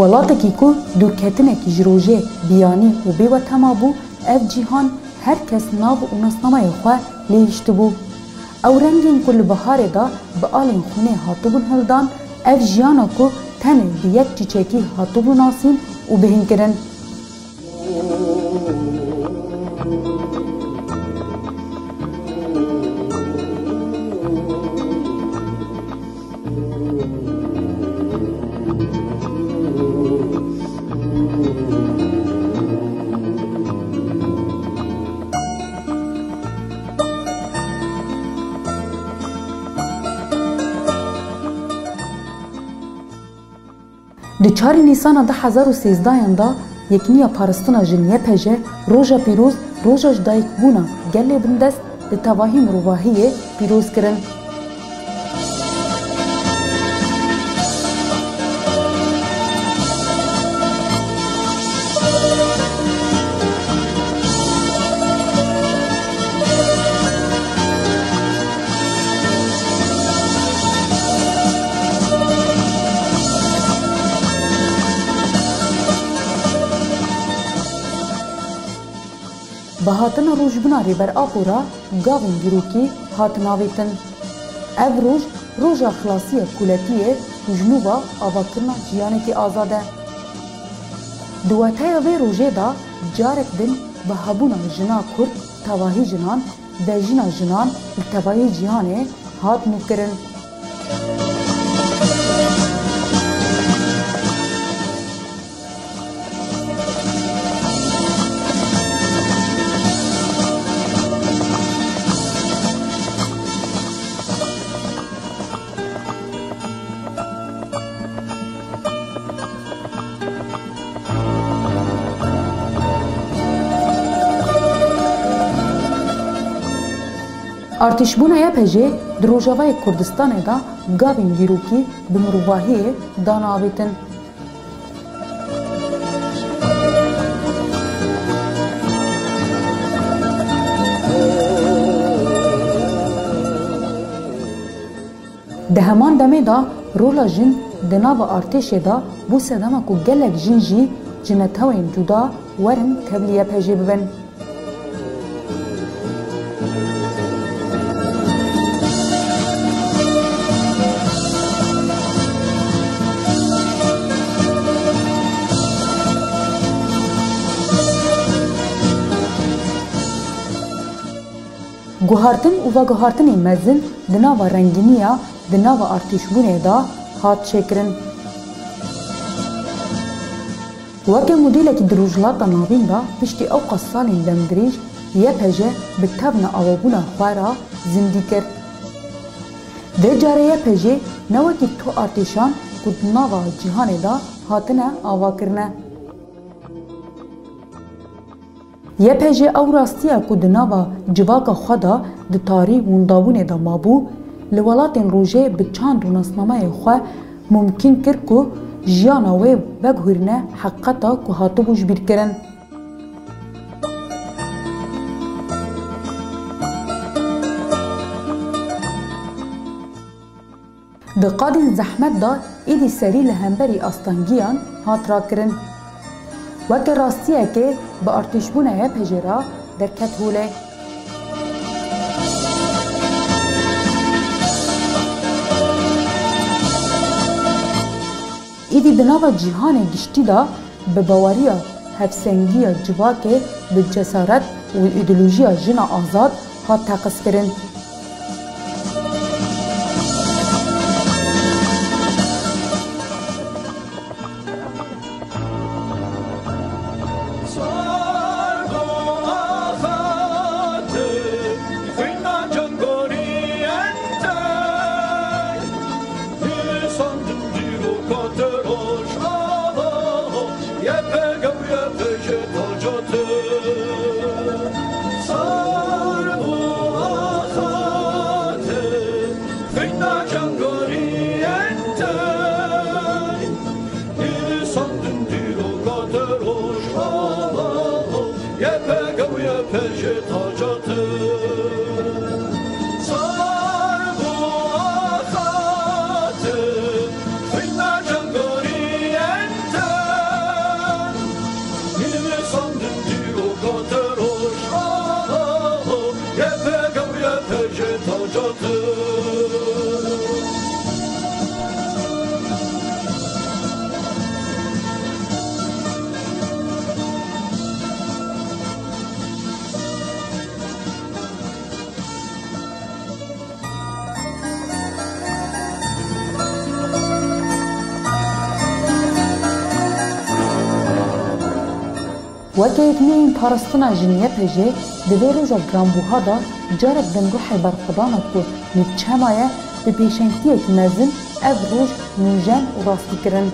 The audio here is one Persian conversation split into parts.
ولاتکی کو دوکتنکی جروجه بیانی و بیوتما بو اف جیهان هر کس ناب و نصنامه خواه لیشت بو. او رنگین کل بهاره دا به آلین خونه هاتبون هلدان اف جیانا کو تنه به یک چیچکی هاتبون ناسین و بهین کرن. د 4 نیسان 2013 دا یکنیا پارستنا جنیه پجه روژا پیروز روژا جدایک بونا گله بندست د تواهی مروواهی پیروز کرن. بهاتنا روژبنا ریبر آپورا گاوین گیروکی هاتناویتن. او روژا خلاصی کولتیه و جنوبا آواکرنا جیانکی آزاده. دواتای وی روژه دا جارک دن به هبونا جنا کرد تواهی جنان و جنا جنان تواهی جیانه هات نکرن. ارتشبونا یا پجه در روژاوای کردستان دا گاوین گیروکی به مروواهی داناویتن. ده همان دمه دا رولا جن دناو ارتش دا بو سدما کو گلک جن جی جنتاوین جدا ورن کبلیه پجه ببن. گوهارتن و گوهارتن مزن دناوا رنگینیا دناوا ارتشبونه دا هات شکرن. وکه مدیله که دروجلاتا ناوین دا پشتی او قصالین دمدریج یه پجه به تبن آوابونا خوارا زندی کرد. ده جاره یه پجه نوکی تو ارتشان کد ناوا جهان دا هاتنه آوا کرنه. یه پجه او راستیه که دناوا جواکا خدا ده تاری وندابونه دا مابو لولاتین روژه به چند رونسنامه خواه ممکن کرد که جیانا وی بگهورنه حقیقتا که هاتو بوش بیر کرن. ده قادین زحمت دا ایدی سری لهمبری آستانگیان هات را کرن. وکه راستیه که به ارتشبونه یه پجه را درکت هوله. ایدی دناوا جیهان گشتی دا به باوریا هفسنگی جواکه به جسارت و ایدولوژی جنا آزاد هات تقص کرن. Enter وكيتنين بارستنا جنية بجي دبيروجا جرامبوها دا جارب دن روحي برخدانا كو نبچمايا ببيشنتية مزن اف روج نوجان و راستي کرن.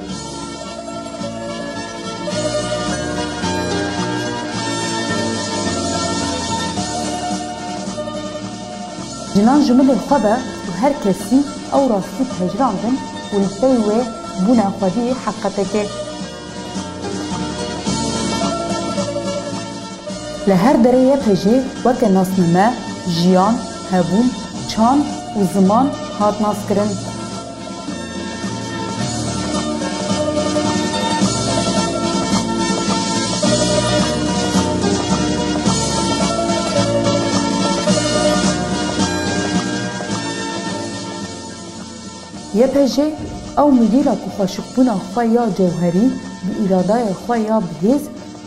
جنان جمل الخبا و هر كسي او راستي تهجران دن و الفيوه بنا خودي حقتك. لهر دريه پجي وك ناسنما جيان هبون چان و زمان هات ناس کرن. یه پجي او مديرا كو خوشقبونا خواه جوهري بإرادای خواه بهز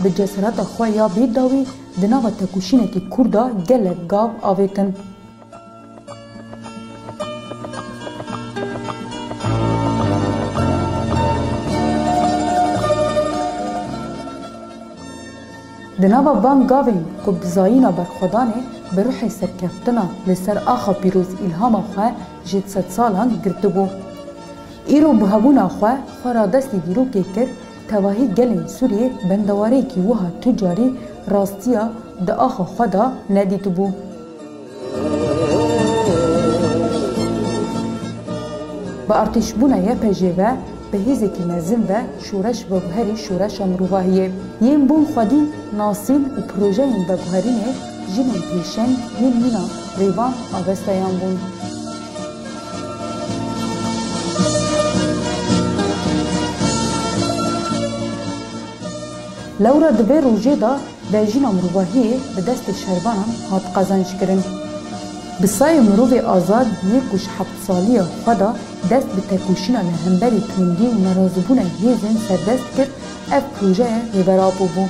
بجسرات خواه بيداوي دناغ تکوشینه که کردا گلک گاو آویکن. دناغ وان گاوین که بزایینا برخودانه به روح سرکفتنا لسر آخا پیروز الهام خواه جد 100 سالان گرده بو. ایرو بهبونا خواه خورا دستی دیرو که کرد تواهی گلین سوریه بندواره که وها تجاری راستیا ده آخا خدا ندیت بو. با ارتشبونا یا پجه و به هیزه که مزن و شورش و بهری شورش امروواهیه. یم بون خودی ناسین و پروژه این و بهرینه جنین پیشن یم مینا ریوان آوستایان بون. لورا دبه روژه دا داجین امروواهیه به دست شربانان هات قازانش کرن. بسای مروو آزاد یکوش 7 سالی خدا دست به تکوشینا لهمبری تندی و نرازبون هیزن سردست کرد اف پروژه ریبرابو بو.